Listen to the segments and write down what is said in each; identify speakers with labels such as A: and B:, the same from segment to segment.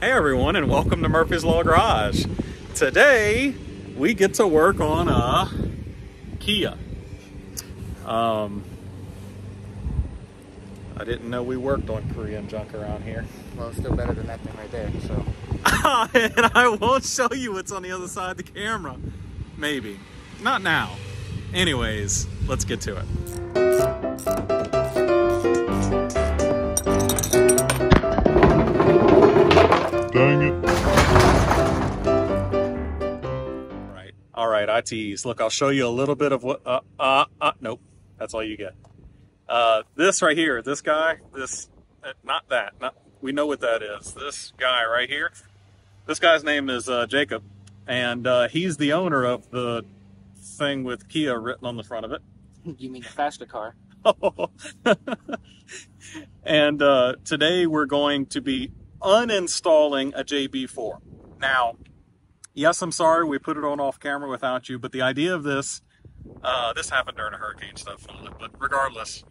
A: Hey everyone, and welcome to Murphy's Law Garage. Today we get to work on a Kia. I didn't know we worked on Korean junk around here.
B: Well, it's still better than that thing right there, so.
A: And I won't show you what's on the other side of the camera. Maybe. Not now. Anyways, let's get to it. Dang it. All right, I tease. Look, I'll show you a little bit of what, nope, that's all you get. This right here, this guy, we know what that is. This guy right here, this guy's name is Jacob, and he's the owner of the thing with Kia written on the front of it.
B: You mean the faster car?
A: And today we're going to be uninstalling a JB4. Now, yes, I'm sorry we put it on off camera without you, but the idea of this, this happened during a hurricane stuff, but regardless,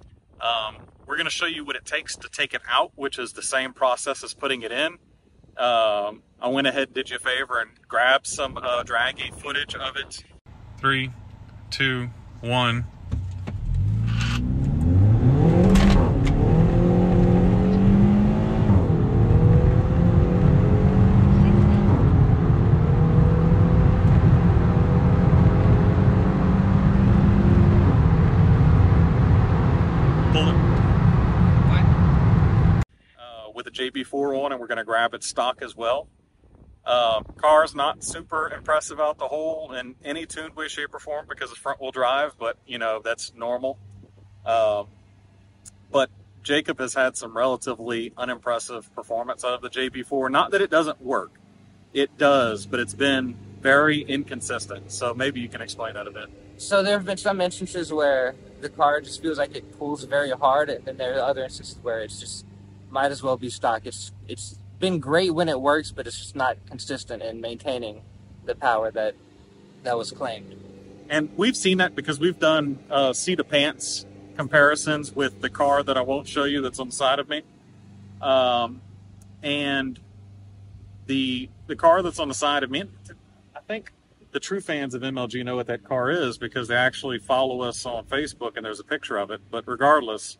A: we're going to show you what it takes to take it out, which is the same process as putting it in. I went ahead and did you a favor and grabbed some drag gate footage of it. 3, 2, 1. With a JB4 on, and we're going to grab its stock as well. Car's not super impressive out the hole in any tuned way, shape, or form because it's front wheel drive, but you know, that's normal. But Jacob has had some relatively unimpressive performance out of the JB4. Not that it doesn't work. It does, but it's been very inconsistent. So maybe you can explain that a bit.
B: So there have been some instances where the car just feels like it pulls very hard, and then there are other instances where it's just might as well be stock. It's been great when it works, but it's just not consistent in maintaining the power that was claimed.
A: And we've seen that because we've done seat of pants comparisons with the car that I won't show you that's on the side of me. And the car that's on the side of me, I think the true fans of MLG know what that car is because they actually follow us on Facebook and there's a picture of it. But regardless,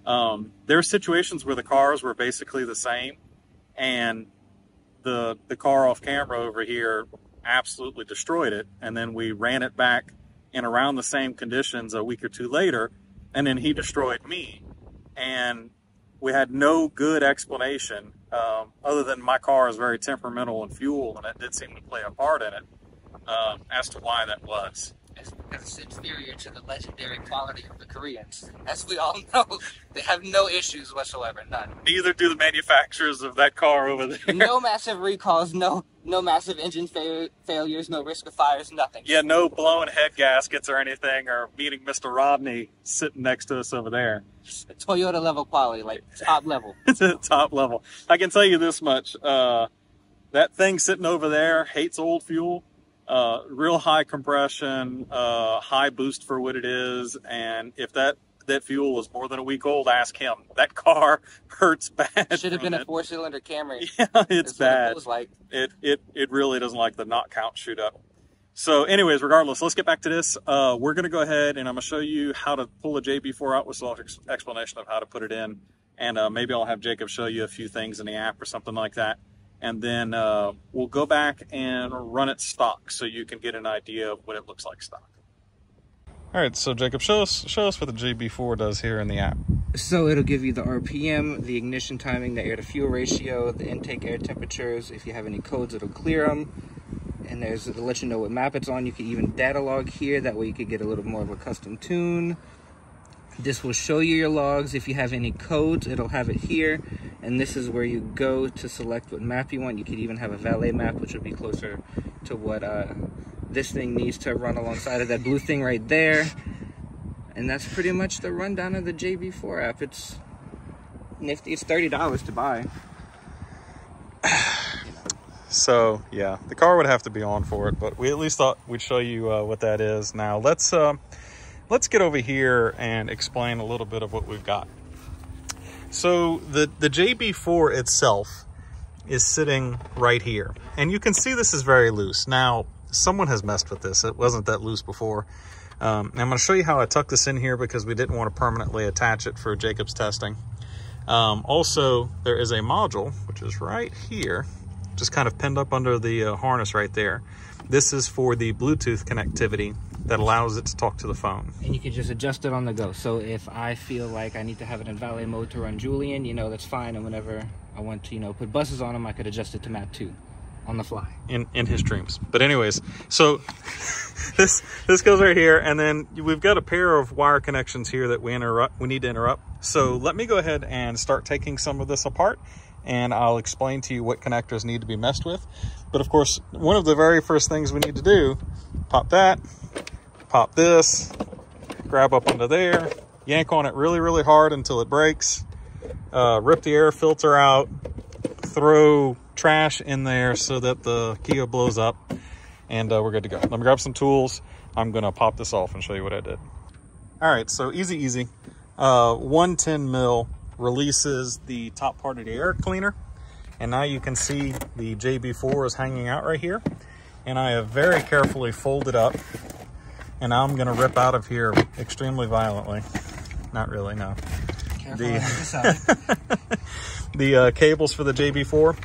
A: there are situations where the cars were basically the same, and the car off camera over here absolutely destroyed it, and then we ran it back in around the same conditions a week or two later, and then he destroyed me, and we had no good explanation other than my car is very temperamental in fuel, and it did seem to play a part in it as to why that was.
B: Because it's inferior to the legendary quality of the Koreans. As we all know, they have no issues whatsoever, none.
A: Neither do the manufacturers of that car over there.
B: No massive recalls, no massive engine failures, no risk of fires, nothing.
A: Yeah, no blown head gaskets or anything, or meeting Mr. Rodney sitting next to us over there.
B: Toyota level quality, like top level.
A: It's at top level. I can tell you this much, that thing sitting over there hates old fuel. Real high compression, high boost for what it is, and if that fuel was more than a week old, ask him. That car hurts bad.
B: Should have been a 4-cylinder Camry.
A: Yeah, it's bad.
B: It
A: It really doesn't like the knot count shoot up. So anyways, regardless, let's get back to this. We're going to go ahead and I'm going to show you how to pull a JB4 out with some explanation of how to put it in, and maybe I'll have Jacob show you a few things in the app or something like that. And then we'll go back and run it stock so you can get an idea of what it looks like stock. All right, so Jacob, show us what the JB4 does here in the app.
B: So it'll give you the RPM, the ignition timing, the air-to-fuel ratio, the intake air temperatures. If you have any codes, it'll clear them. And it'll let you know what map it's on. You can even data log here. That way you could get a little more of a custom tune. This will show you your logs. If you have any codes, it'll have it here. And this is where you go to select what map you want. You could even have a valet map, which would be closer to what this thing needs to run alongside of that blue thing right there. And that's pretty much the rundown of the JB4 app. It's nifty. It's $30 to buy.
A: So yeah, the car would have to be on for it, but we at least thought we'd show you what that is. Now let's get over here and explain a little bit of what we've got. So the JB4 itself is sitting right here. And you can see this is very loose. Now, someone has messed with this. It wasn't that loose before. I'm going to show you how I tuck this in here because we didn't want to permanently attach it for Jacob's testing. Also, there is a module, which is right here, just kind of pinned up under the harness right there. This is for the Bluetooth connectivity that allows it to talk to the phone.
B: And you can just adjust it on the go. So if I feel like I need to have it in valet mode to run Julian, you know, that's fine. And whenever I want to, you know, put buses on him, I could adjust it to map 2 on the fly. In his dreams. But anyways, so
A: this goes right here, and then we've got a pair of wire connections here that we need to interrupt. So let me go ahead and start taking some of this apart, and I'll explain to you what connectors need to be messed with. But of course, one of the very first things we need to do, pop that, pop this, grab up under there, yank on it really, really hard until it breaks, rip the air filter out, throw trash in there so that the Kia blows up, and we're good to go. Let me grab some tools. I'm gonna pop this off and show you what I did. All right, so easy. 110 mil releases the top part of the air cleaner, and now you can see the JB4 is hanging out right here, and I have very carefully folded up, and now I'm gonna rip out of here extremely violently. Not really, no. The cables for the JB4.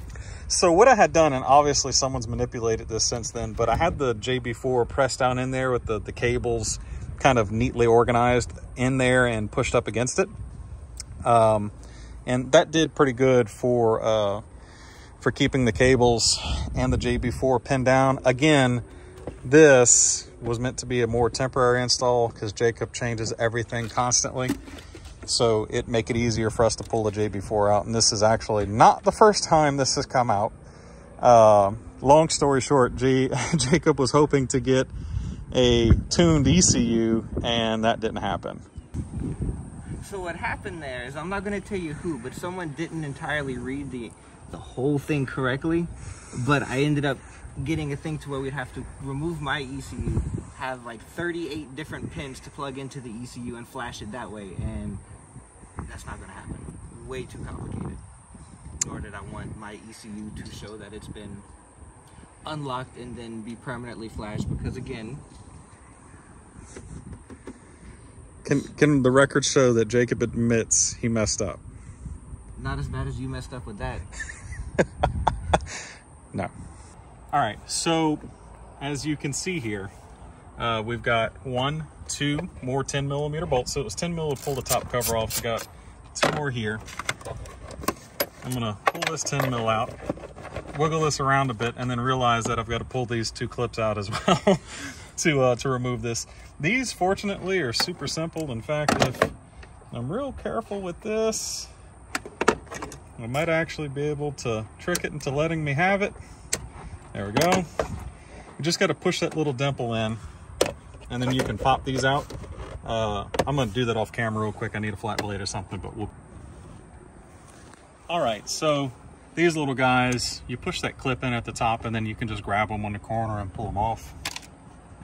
A: So what I had done, and obviously someone's manipulated this since then, but I had the JB4 pressed down in there with the cables kind of neatly organized in there and pushed up against it. And that did pretty good for keeping the cables and the JB4 pinned down. Again, this was meant to be a more temporary install because Jacob changes everything constantly. So it make it easier for us to pull the JB4 out. And this is actually not the first time this has come out. Long story short, Jacob was hoping to get a tuned ECU, and that didn't happen.
B: So what happened there is, I'm not going to tell you who, but someone didn't entirely read the whole thing correctly. But I ended up getting a thing to where we'd have to remove my ECU, have like 38 different pins to plug into the ECU and flash it that way, and that's not going to happen. Way too complicated. Nor did I want my ECU to show that it's been unlocked and then be permanently flashed, because again...
A: Can the record show that Jacob admits he messed up?
B: Not as bad as you messed up with that.
A: No. All right, so as you can see here, we've got 2 more 10 millimeter bolts. So it was 10 mil to pull the top cover off. We got 2 more here. I'm gonna pull this 10 mil out, wiggle this around a bit, and then realize that I've got to pull these 2 clips out as well to remove this. These, fortunately, are super simple. In fact, if I'm real careful with this, I might actually be able to trick it into letting me have it. There we go. You just got to push that little dimple in, and then you can pop these out. I'm going to do that off camera real quick. I need a flat blade or something, but we'll... All right, so these little guys, you push that clip in at the top, and then you can just grab them on the corner and pull them off.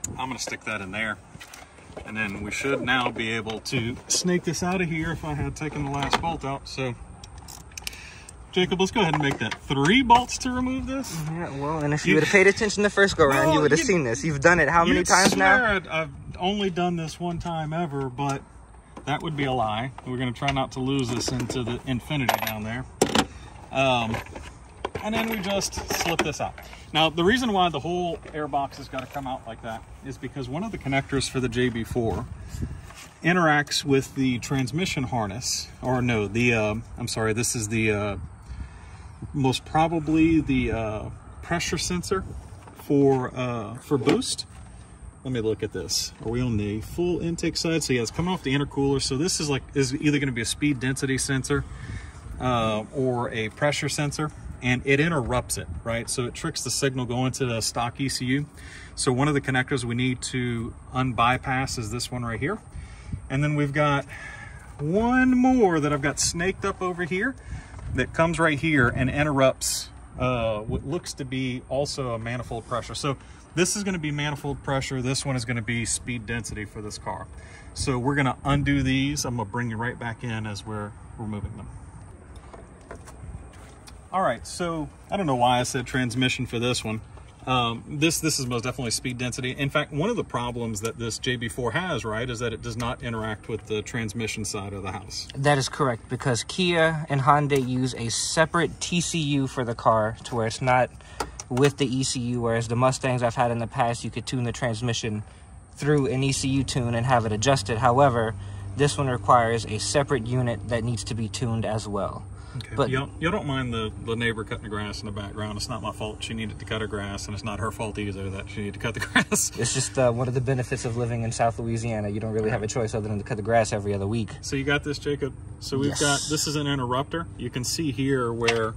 A: I'm going to stick that in there, and then we should now be able to snake this out of here if I had taken the last bolt out. So Jacob, let's go ahead and make that 3 bolts to remove this.
B: Yeah, well, and if you would have paid attention the first go around, you would have seen this. You've done it how many times now?
A: I've only done this 1 time ever, but that would be a lie. We're going to try not to lose this into the infinity down there. And then we just slip this out. Now, the reason why the whole air box has got to come out like that is because one of the connectors for the JB4 interacts with the transmission harness, or no, the, I'm sorry, this is the, most probably the pressure sensor for boost. Let me look at this. Are we on the full intake side? So yeah, it's coming off the intercooler. So this is either going to be a speed density sensor or a pressure sensor, and it interrupts it, right? So it tricks the signal going to the stock ECU. So one of the connectors we need to unbypass is this one right here. And then we've got 1 more that I've got snaked up over here that comes right here and interrupts what looks to be also a manifold pressure. So this is going to be manifold pressure. This one is going to be speed density for this car. So we're going to undo these. I'm going to bring you right back in as we're removing them. All right, so I don't know why I said transmission for this one. This is most definitely speed density. In fact, one of the problems that this JB4 has, right, is that it does not interact with the transmission side of the house.
B: That is correct, because Kia and Hyundai use a separate TCU for the car to where it's not with the ECU, whereas the Mustangs I've had in the past, you could tune the transmission through an ECU tune and have it adjusted. However, this one requires a separate unit that needs to be tuned as well.
A: Okay.
B: But
A: you don't mind the neighbor cutting the grass in the background. It's not my fault. She needed to cut her grass, and it's not her fault either that she needed to cut the grass.
B: It's just one of the benefits of living in South Louisiana. You don't really have a choice other than to cut the grass every other week.
A: So you got this, Jacob? So we've got, this is an interrupter. You can see here where,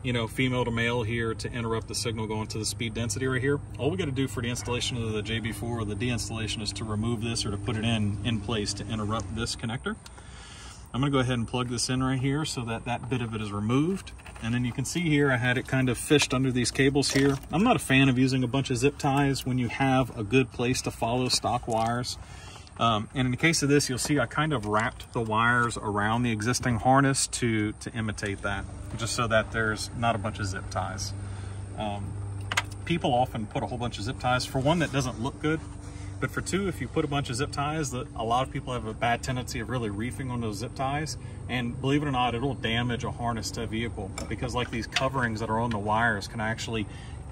A: you know, female to male here to interrupt the signal going to the speed density right here. All we got to do for the installation of the JB4 or the deinstallation is to remove this or to put it in place to interrupt this connector. I'm going to go ahead and plug this in right here so that that bit of it is removed. And then you can see here I had it kind of fished under these cables here. I'm not a fan of using a bunch of zip ties when you have a good place to follow stock wires. And in the case of this, you'll see I kind of wrapped the wires around the existing harness to imitate that, just so that there's not a bunch of zip ties. People often put a whole bunch of zip ties. For one, that doesn't look good. But for two, if you put a bunch of zip ties, a lot of people have a bad tendency of really reefing on those zip ties. And believe it or not, it'll damage a harness to a vehicle, because like these coverings that are on the wires can actually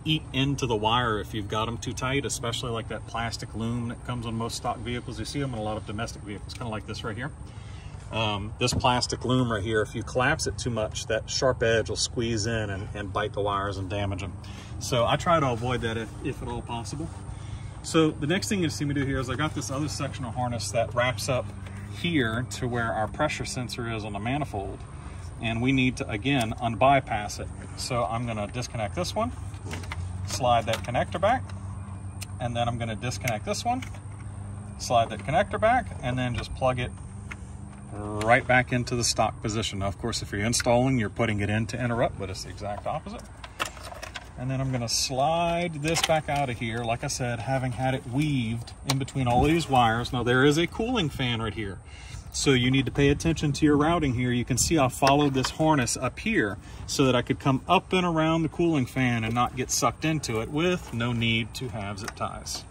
A: eat into the wire if you've got them too tight, especially like that plastic loom that comes on most stock vehicles. You see them in a lot of domestic vehicles, kind of like this right here. This plastic loom right here, if you collapse it too much, that sharp edge will squeeze in and bite the wires and damage them. So I try to avoid that if at all possible. So the next thing you see me do here is I got this other section of harness that wraps up here to where our pressure sensor is on the manifold. And we need to, again, unbypass it. So I'm gonna disconnect this one, slide that connector back, and then I'm gonna disconnect this one, slide that connector back, and then just plug it right back into the stock position. Now, of course, if you're installing, you're putting it in to interrupt, but it's the exact opposite. And then I'm gonna slide this back out of here, like I said, having had it weaved in between all of these wires. Now there is a cooling fan right here, so you need to pay attention to your routing here. You can see I followed this harness up here so that I could come up and around the cooling fan and not get sucked into it with no need to have zip ties.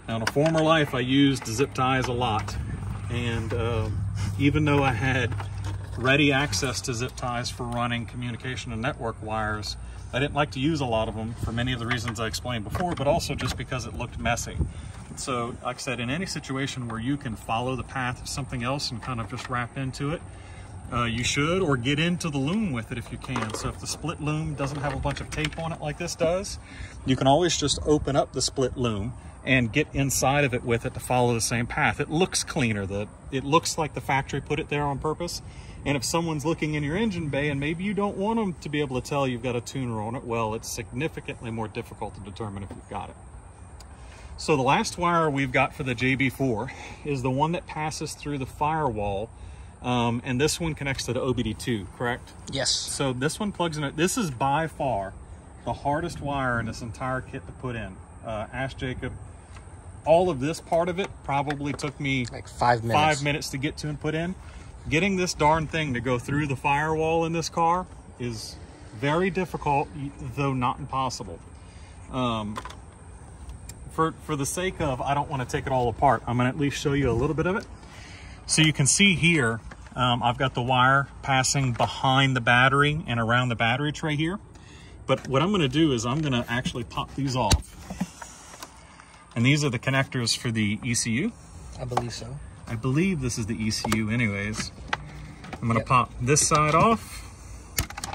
A: Now in a former life, I used zip ties a lot. And even though I had ready access to zip ties for running communication and network wires, I didn't like to use a lot of them for many of the reasons I explained before, but also just because it looked messy. So, like I said, in any situation where you can follow the path of something else and kind of just wrap into it, you should, or get into the loom with it if you can. So if the split loom doesn't have a bunch of tape on it like this does, you can always just open up the split loom and get inside of it with it to follow the same path. It looks cleaner. It looks like the factory put it there on purpose. And if someone's looking in your engine bay and maybe you don't want them to be able to tell you've got a tuner on it, well, it's significantly more difficult to determine if you've got it. So the last wire we've got for the JB4 is the one that passes through the firewall, and this one connects to the OBD2, correct?
B: Yes.
A: So this one plugs in. This is by far the hardest wire in this entire kit to put in. Ask Jacob. All of this part of it probably took me
B: like 5 minutes.
A: 5 minutes to get to and put in. Getting this darn thing to go through the firewall in this car is very difficult, though not impossible. For the sake of, I don't want to take it all apart, I'm going to at least show you a little bit of it. So you can see here, I've got the wire passing behind the battery and around the battery tray here. But what I'm going to do is I'm going to actually pop these off. And these are the connectors for the ECU.
B: I believe so.
A: I believe this is the ECU anyways. I'm gonna pop this side off,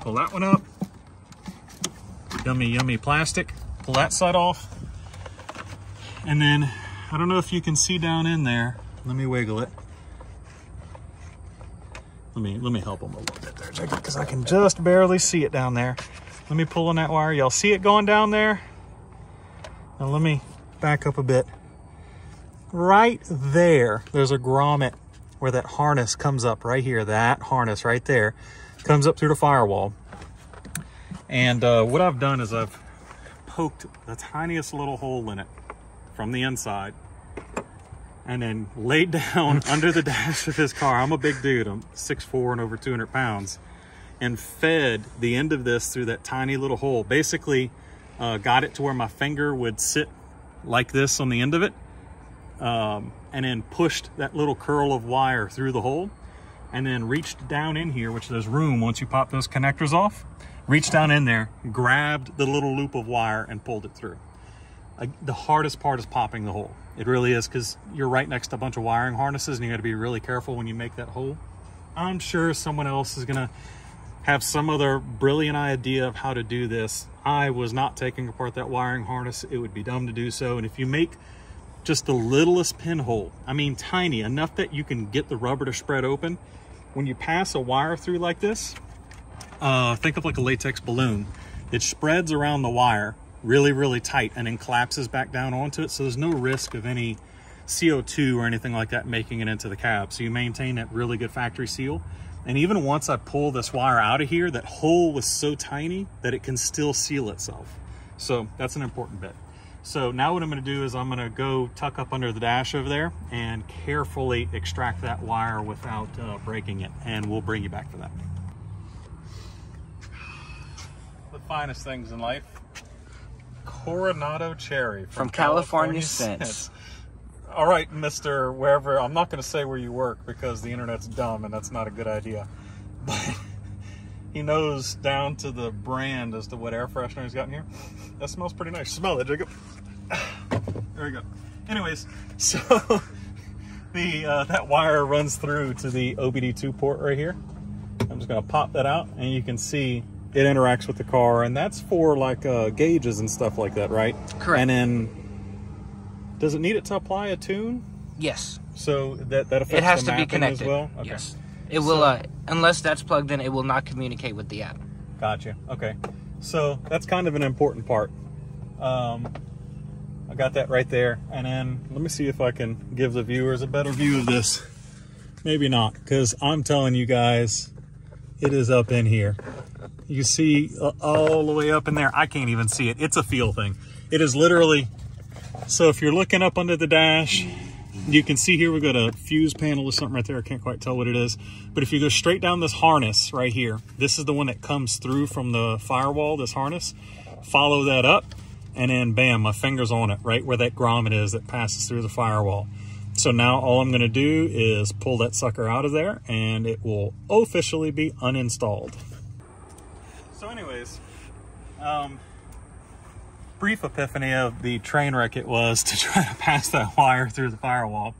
A: pull that one up, yummy, yummy plastic, pull that side off. And then, I don't know if you can see down in there, let me wiggle it. Let me help them a little bit there, Jacob, because I can just barely see it down there. Let me pull on that wire. Y'all see it going down there? Now let me back up a bit. Right there, there's a grommet where that harness comes up right here. That harness right there comes up through the firewall. And what I've done is I've poked the tiniest little hole in it from the inside and then laid down under the dash of this car. I'm a big dude, I'm 6'4" and over 200 pounds. and fed the end of this through that tiny little hole. Basically got it to where my finger would sit like this on the end of it, and then pushed that little curl of wire through the hole, and then reached down in here, which there's room once you pop those connectors off, reached down in there, grabbed the little loop of wire and pulled it through. The hardest part is popping the hole. It really is, because you're right next to a bunch of wiring harnesses and you got to be really careful when you make that hole. I'm sure someone else is gonna have some other brilliant idea of how to do this. I was not taking apart that wiring harness. It would be dumb to do so. And if you make just the littlest pinhole, I mean tiny, enough that you can get the rubber to spread open, when you pass a wire through like this, think of like a latex balloon. It spreads around the wire really, really tight and then collapses back down onto it. So there's no risk of any CO2 or anything like that making it into the cab. So you maintain that really good factory seal. And even once I pull this wire out of here, that hole was so tiny that it can still seal itself. So that's an important bit. So now what I'm going to do is I'm going to go tuck up under the dash over there and carefully extract that wire without breaking it. And we'll bring you back for that. The finest things in life. Coronado cherry
B: from California Scents.
A: All right, Mr. Wherever, I'm not going to say where you work because the internet's dumb and that's not a good idea. But he knows down to the brand as to what air freshener he's got in here. That smells pretty nice. Smell it, Jacob. There we go. Anyways, so that wire runs through to the OBD2 port right here. I'm just going to pop that out and you can see it interacts with the car, and that's for like gauges and stuff like that, right?
B: Correct.
A: And then does it need it to apply a tune?
B: Yes.
A: So that affects
B: it has
A: the
B: to be connected
A: as well? Okay.
B: Yes. It will, unless that's plugged in, it will not communicate with the app.
A: Gotcha. Okay. So that's kind of an important part. I got that right there. And then let me see if I can give the viewers a better view of this. Maybe not, because I'm telling you guys, it is up in here. You see all the way up in there. I can't even see it. It's a feel thing. It is literally, so if you're looking up under the dash, you can see here we've got a fuse panel or something right there. I can't quite tell what it is. But if you go straight down this harness right here, this is the one that comes through from the firewall, this harness. Follow that up, and then bam, my finger's on it, right where that grommet is that passes through the firewall. So now all I'm gonna do is pull that sucker out of there and it will officially be uninstalled. So anyways, brief epiphany of the train wreck it was to try to pass that wire through the firewall.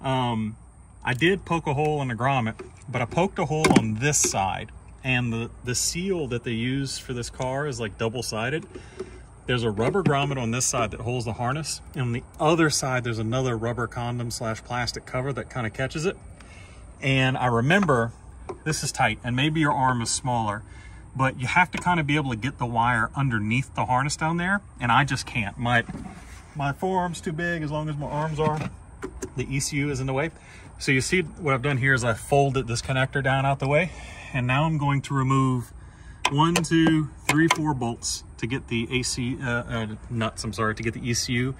A: I did poke a hole in the grommet, but I poked a hole on this side, and the seal that they use for this car is like double-sided. There's a rubber grommet on this side that holds the harness, and on the other side there's another rubber condom / plastic cover that kind of catches it. And I remember, this is tight, and maybe your arm is smaller, but you have to kind of be able to get the wire underneath the harness down there, and I just can't. My forearm's too big as long as my arms are. The ECU is in the way. So you see what I've done here is I folded this connector down out the way, and now I'm going to remove 1, 2, 3, 4 bolts to get the nuts, to get the ECU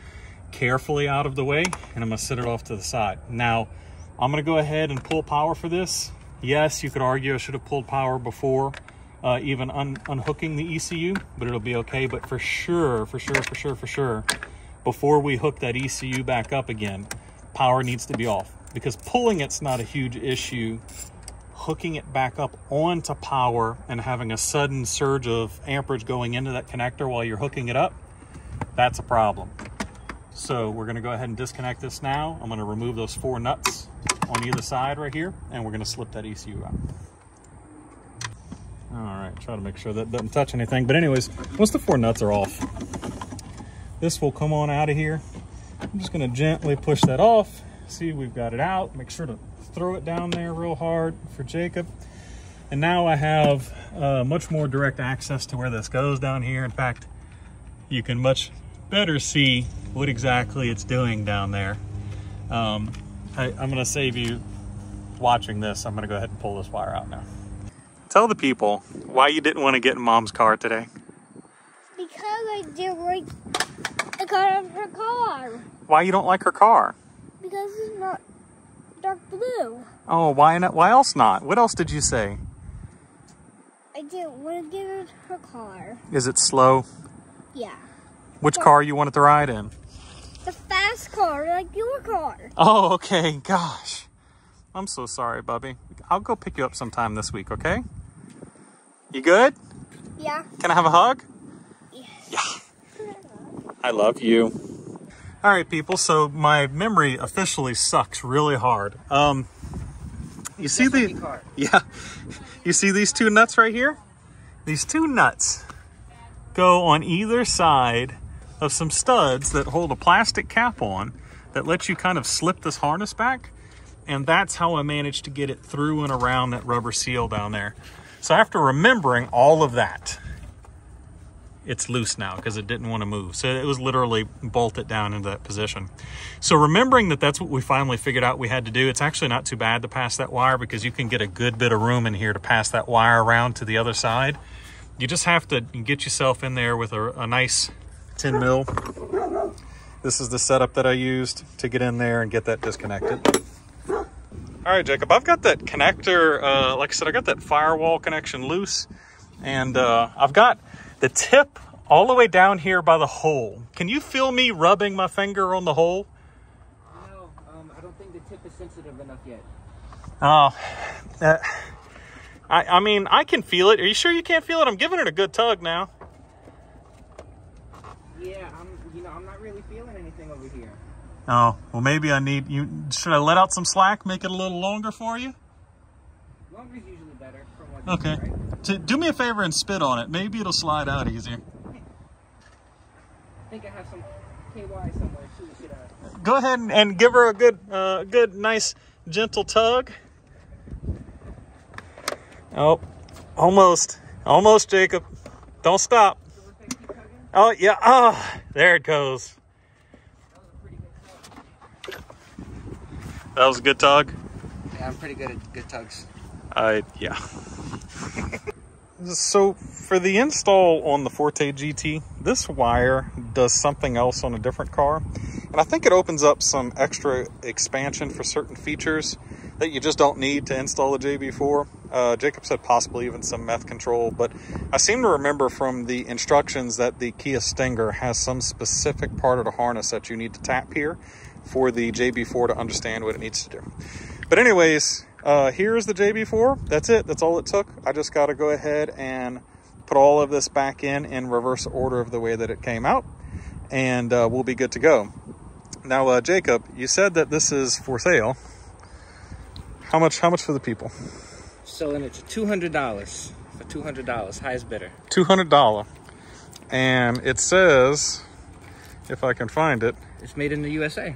A: carefully out of the way, and I'm gonna set it off to the side. Now, I'm gonna go ahead and pull power for this. Yes, you could argue I should have pulled power before even unhooking the ECU, but it'll be okay. But for sure, before we hook that ECU back up again, power needs to be off, because pulling it's not a huge issue. Hooking it back up onto power and having a sudden surge of amperage going into that connector while you're hooking it up, that's a problem. So we're gonna go ahead and disconnect this now. I'm gonna remove those 4 nuts on either side right here, and we're gonna slip that ECU out. All right, try to make sure that doesn't touch anything. But anyways, once the 4 nuts are off, this will come on out of here. I'm just gonna gently push that off. See, we've got it out. Make sure to throw it down there real hard for Jacob. And now I have much more direct access to where this goes down here. In fact, you can much better see what exactly it's doing down there. I'm gonna save you watching this. I'm gonna go ahead and pull this wire out now. Tell the people why you didn't want to get in Mom's car today.
C: Because I didn't like the color of her car.
A: Why you don't like her car?
C: Because it's not dark blue.
A: Oh, why not? Why else not? What else did you say?
C: I didn't want to get in her car.
A: Is it slow?
C: Yeah.
A: Which car you wanted to ride in?
C: The fast car, like your car.
A: Oh, okay. Gosh. I'm so sorry, Bubby. I'll go pick you up sometime this week, okay? You good?
C: Yeah.
A: Can I have a hug?
C: Yes.
A: Yeah. I love you. All right, people. So my memory officially sucks really hard. You see you see these two nuts right here? These two nuts go on either side of some studs that hold a plastic cap on that lets you kind of slip this harness back. And that's how I managed to get it through and around that rubber seal down there. So after remembering all of that, it's loose now because it didn't want to move. So it was literally bolted down into that position. So remembering that that's what we finally figured out we had to do, it's actually not too bad to pass that wire because you can get a good bit of room in here to pass that wire around to the other side. You just have to get yourself in there with a nice 10 mil. This is the setup that I used to get in there and get that disconnected. All right, Jacob, I've got that connector, like I said, I got that firewall connection loose, and I've got the tip all the way down here by the hole. Can you feel me rubbing my finger on the hole?
B: No, I don't think the tip is sensitive enough yet.
A: Oh, I mean, I can feel it. Are you sure you can't feel it? I'm giving it a good tug now.
B: Yeah, I'm not really feeling anything over here.
A: Oh, well, maybe I need you. Should I let out some slack, make it a little longer for you?
B: Longer is usually better. From what
A: Okay.
B: you do, right?
A: Do me a favor and spit on it. Maybe it'll slide out easier.
B: I think I have some KY somewhere too.
A: Go ahead and give her a good, nice, gentle tug. Oh, almost, Jacob. Don't stop. Oh, yeah. Oh, there it goes. That was a good tug?
B: Yeah, I'm pretty good at good tugs.
A: Yeah. So for the install on the Forte GT, this wire does something else on a different car. And I think it opens up some extra expansion for certain features that you just don't need to install the JB4. Jacob said possibly even some meth control, but I seem to remember from the instructions that the Kia Stinger has some specific part of the harness that you need to tap here for the JB4 to understand what it needs to do. But anyways, here's the JB4. That's it. That's all it took. I just got to go ahead and put all of this back in reverse order of the way that it came out, and we'll be good to go. Now, Jacob, you said that this is for sale. How much for the people?
B: Selling it to $200 for $200, highest bidder.
A: $200. And it says, if I can find it,
B: it's made in the USA.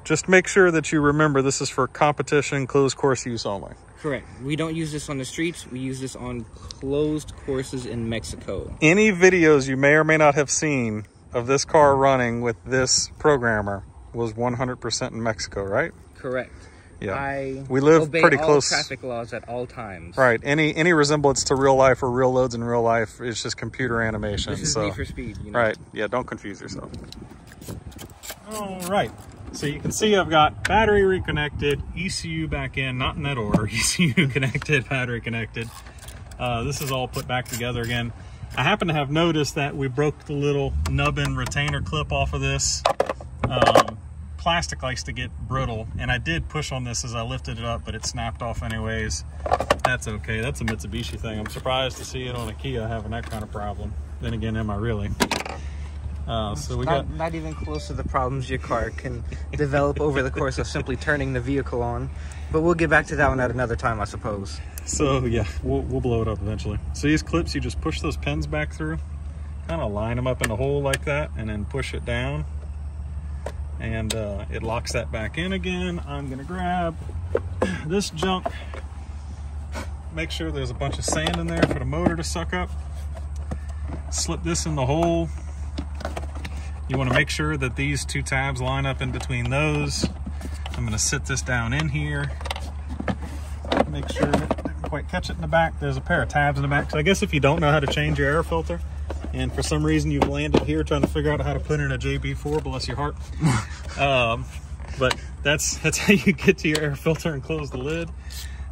A: Just make sure that you remember this is for competition, closed course use only.
B: Correct. We don't use this on the streets. We use this on closed courses in Mexico. Any
A: videos you may or may not have seen of this car running with this programmer was 100% in Mexico, right?
B: Correct.
A: Yeah, we live pretty close.
B: Traffic laws at all times.
A: Right. Any resemblance to real life or real loads in real life is just computer animation.
B: This is Need for Speed. You know?
A: Right. Yeah. Don't confuse yourself. All right. So you can see I've got battery reconnected, ECU back in, not in that order. ECU connected, battery connected. This is all put back together again. I happen to have noticed that we broke the little nubbin retainer clip off of this. Plastic likes to get brittle, and I did push on this as I lifted it up, but it snapped off anyways. That's okay. That's a Mitsubishi thing. I'm surprised to see it on a Kia having that kind of problem. Then again, am I really? So we got
B: not even close to the problems your car can develop over the course of simply turning the vehicle on. But we'll get back to that one at another time, I suppose.
A: So yeah, we'll blow it up eventually. So these clips, you just push those pins back through, kind of line them up in a hole like that, and then push it down. And it locks that back in again. I'm gonna grab this junk, make sure there's a bunch of sand in there for the motor to suck up, slip this in the hole. You want to make sure that these two tabs line up in between those. I'm gonna sit this down in here, make sure it didn't quite catch it in the back. There's a pair of tabs in the back. So I guess if you don't know how to change your air filter, and for some reason you've landed here trying to figure out how to put in a JB4, bless your heart. But that's how you get to your air filter and close the lid.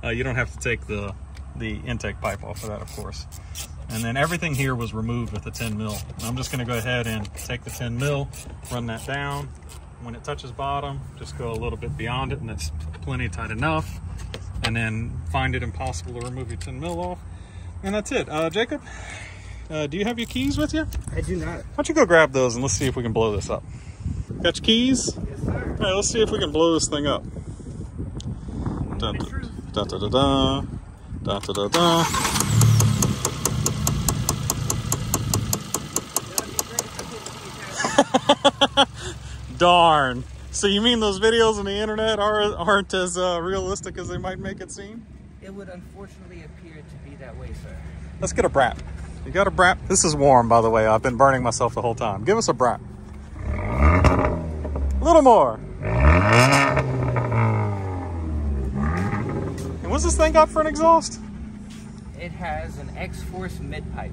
A: You don't have to take the the intake pipe off of that, of course. And then everything here was removed with the 10 mil. I'm just gonna go ahead and take the 10 mil, run that down. When it touches bottom, just go a little bit beyond it, and that's plenty tight enough. And then find it impossible to remove your 10 mil off. And that's it. Jacob, do you have your keys with you?
B: I do not.
A: Why don't you go grab those and let's see if we can blow this up. Got your keys?
B: Yes, sir.
A: All right, let's see if we can blow this thing up. Da, da, da, da, da, da, da, da, da. Darn. So you mean those videos on the internet aren't as realistic as they might make it seem?
B: It would unfortunately appear to be that way, sir.
A: Let's get a brap. You got a brap? This is warm, by the way. I've been burning myself the whole time. Give us a brap. A little more. And what's this thing got for an exhaust?
B: It has an X-Force mid-pipe.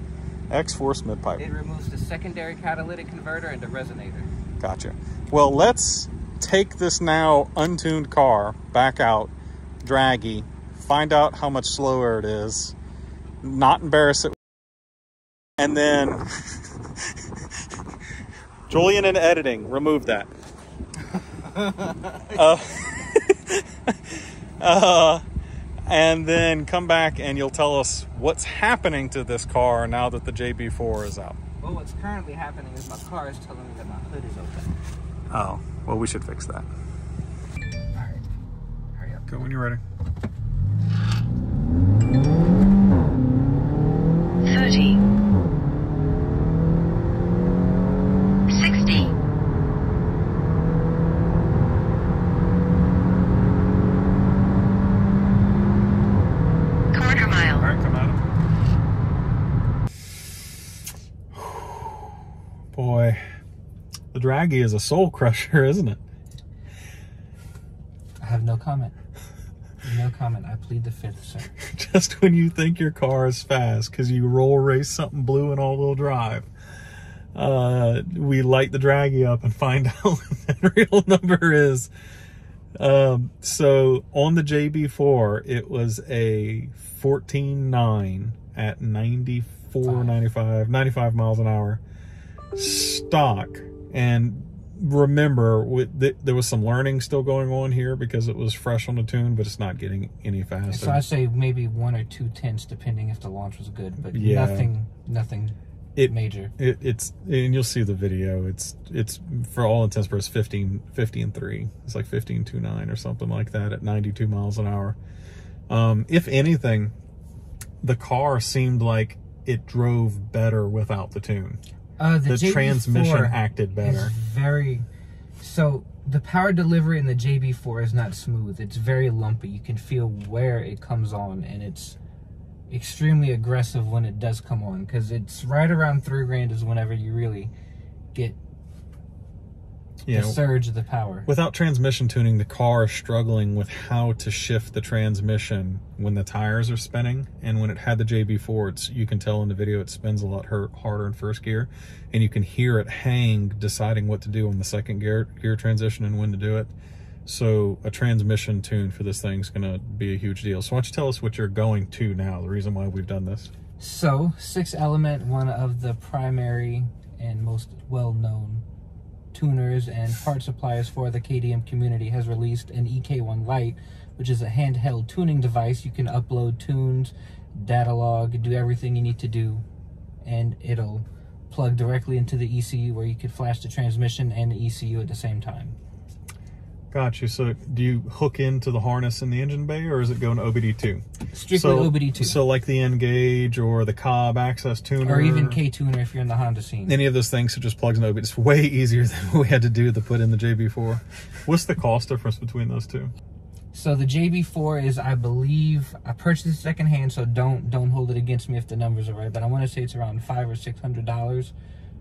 A: X-Force mid-pipe.
B: It removes the secondary catalytic converter and the resonator.
A: Gotcha. Well, let's take this now untuned car back out, draggy, find out how much slower it is, not embarrass it, and then Julian in editing, remove that. And then come back and you'll tell us what's happening to this car now that the JB4 is out.
B: Well, what's currently happening is my car is telling me that my hood is open.
A: Oh, well, we should fix that.
B: All right, hurry up.
A: Go when you're ready.
D: 30, 60, 1/4 mile.
A: All right, come out. Boy, the Draggy is a soul crusher, isn't it?
B: I have no comment. No comment. I plead the fifth, sir.
A: Just when you think your car is fast because you roll race something blue in all-wheel drive, we light the Draggy up and find out what that real number is. So on the JB4, it was a 14.9 at 95 miles an hour stock. And remember, there was some learning still going on here because it was fresh on the tune, but it's not getting any faster.
B: So I'd say maybe 1 or 2 tenths, depending if the launch was good, but
A: Yeah.
B: nothing major.
A: It's and you'll see the video. It's for all intents and purposes 15.3. It's like 15.29 or something like that at 92 miles an hour. If anything, the car seemed like it drove better without the tune. The
B: JB4
A: transmission acted better.
B: So the power delivery in the JB4 is not smooth. It's very lumpy. You can feel where it comes on, and it's extremely aggressive when it does come on, because it's right around $3,000 is whenever you really get the surge of the power.
A: Without transmission tuning, the car is struggling with how to shift the transmission when the tires are spinning. And when it had the JB4, you can tell in the video it spins a lot harder in first gear, and you can hear it hang, deciding what to do on the second gear transition and when to do it. So a transmission tune for this thing is going to be a huge deal. So why don't you tell us what you're going to now, the reason why we've done this.
B: So 6-Element, one of the primary and most well-known tuners and part suppliers for the KDM community, has released an EK1 Lite, which is a handheld tuning device. You can upload tunes, data log, do everything you need to do, and it'll plug directly into the ECU where you could flash the transmission and the ECU at the same time.
A: Got you. So do you hook into the harness in the engine bay, or is it going to OBD2?
B: Strictly OBD2. So
A: like the N-Gauge or the Cobb Access Tuner.
B: Or even K-Tuner if you're in the Honda scene.
A: Any of those things, it just plugs in OBD. It's way easier than what we had to do to put in the JB4. What's the cost difference between those two?
B: So the JB4 is, I believe, I purchased it secondhand, so don't hold it against me if the numbers are right, but I want to say it's around $500 or $600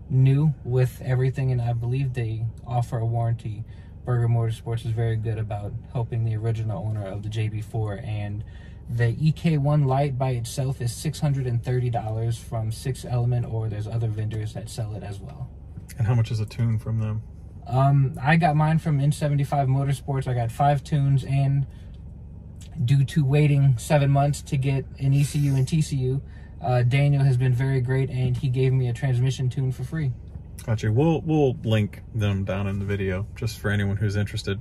B: new with everything, and I believe they offer a warranty. Burger Motorsports is very good about helping the original owner of the JB4, and the EK1 Lite by itself is $630 from 6-Element, or there's other vendors that sell it as well.
A: And how much is a tune from them?
B: I got mine from N75 Motorsports. I got 5 tunes, and due to waiting 7 months to get an ECU and TCU, Daniel has been very great, and he gave me a transmission tune for free.
A: Gotcha. We'll link them down in the video just for anyone who's interested.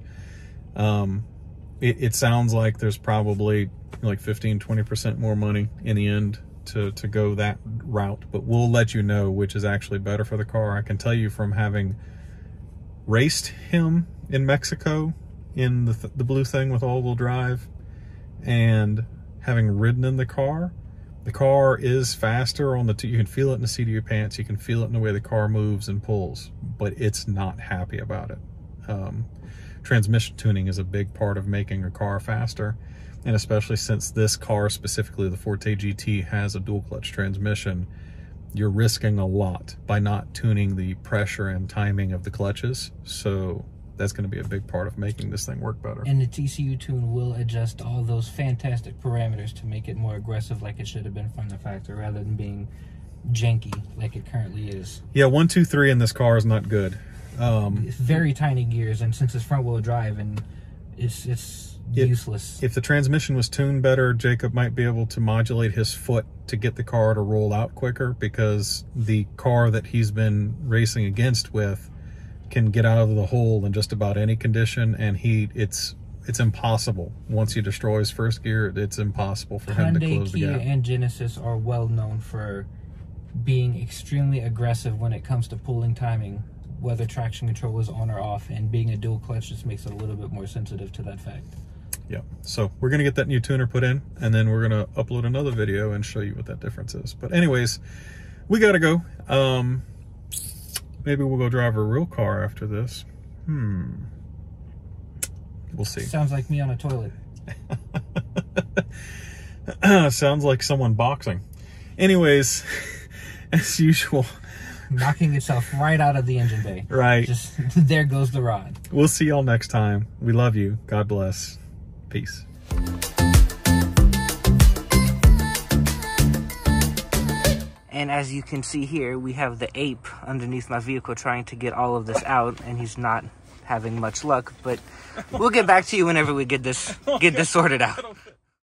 A: It sounds like there's probably like 15-20% more money in the end to go that route, but we'll let you know which is actually better for the car. I can tell you from having raced him in Mexico in the blue thing with all-wheel drive and having ridden in the car is faster on you can feel it in the seat of your pants, you can feel it in the way the car moves and pulls, but it's not happy about it. Transmission tuning is a big part of making a car faster, and especially since this car, specifically the Forte GT, has a dual clutch transmission, you're risking a lot by not tuning the pressure and timing of the clutches. So that's going to be a big part of making this thing work better.
B: And the TCU tune will adjust all those fantastic parameters to make it more aggressive like it should have been from the factory, rather than being janky like it currently is.
A: Yeah, 1, 2, 3 in this car is not good.
B: It's very tiny gears, and since it's front wheel drive, and it's useless.
A: If the transmission was tuned better, Jacob might be able to modulate his foot to get the car to roll out quicker, because the car that he's been racing against with can get out of the hole in just about any condition, and it's impossible. Once he destroys first gear, it's impossible for him to close the
B: Hyundai,
A: gap.
B: Kia, and Genesis are well known for being extremely aggressive when it comes to pulling timing, whether traction control is on or off, and being a dual clutch just makes it a little bit more sensitive to that fact. Yeah,
A: so we're gonna get that new tuner put in, and then we're gonna upload another video and show you what that difference is. But anyways, we gotta go. Maybe we'll go drive a real car after this. We'll see.
B: Sounds like me on a toilet.
A: Sounds like someone boxing. Anyways, as usual,
B: knocking itself right out of the engine bay.
A: Right.
B: Just there goes the rod.
A: We'll see y'all next time. We love you. God bless. Peace.
B: And as you can see here, we have the ape underneath my vehicle trying to get all of this out, and he's not having much luck, but we'll get back to you whenever we get this sorted out.